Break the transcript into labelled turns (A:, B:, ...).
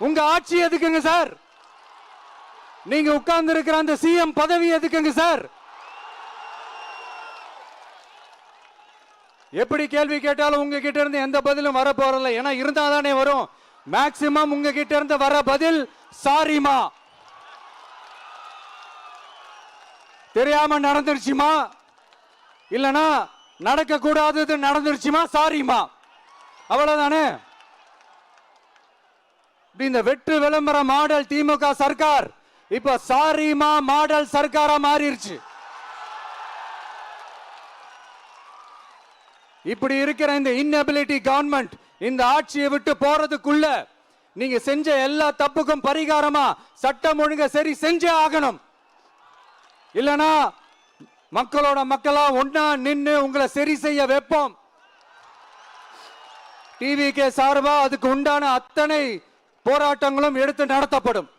A: உங்க ஆட்சி எதுக்குங்க சார்? நீங்க உட்கார்ந்து இருக்கிற அந்த சிஎம் பதவி எதுக்குங்க சார்? எப்படி கேள்வி கேட்டாலும் உங்ககிட்ட இருந்து எந்த பதிலும் வர போறதில்லை. ஏன்னா இருந்தாதானே வரும். மேக்சிமம் உங்ககிட்ட இருந்து வர பதில் சாரிமா, தெரியாம நடந்துருச்சுமா, இல்லனா நடக்க கூடாதது நடந்துருச்சுமா, சாரிமா, அவ்வளவுதானே. இந்த வெற்று விளம்பர மாடல் திமுக சர்க்கார் இப்ப சாரிமா மாடல் சர்க்காரா மாறிடுச்சு. இப்படி இருக்கிற இந்த இன்எபிலிட்டி கவர்மெண்ட் இந்த ஆட்சியை விட்டு போறதுக்குள்ள நீங்க செஞ்ச எல்லா தப்புக்கும் பரிகாரமா சட்டம் ஒழுங்க சரி செஞ்சே ஆகணும். இல்லனா மக்களோட மக்களா ஒன்னா நின்னு உங்களை சரி செய்ய வைப்போம். டிவிகே சார்பா அதுக்கு உண்டான அத்தனை போராட்டங்களும் எடுத்து நடத்தப்படும்.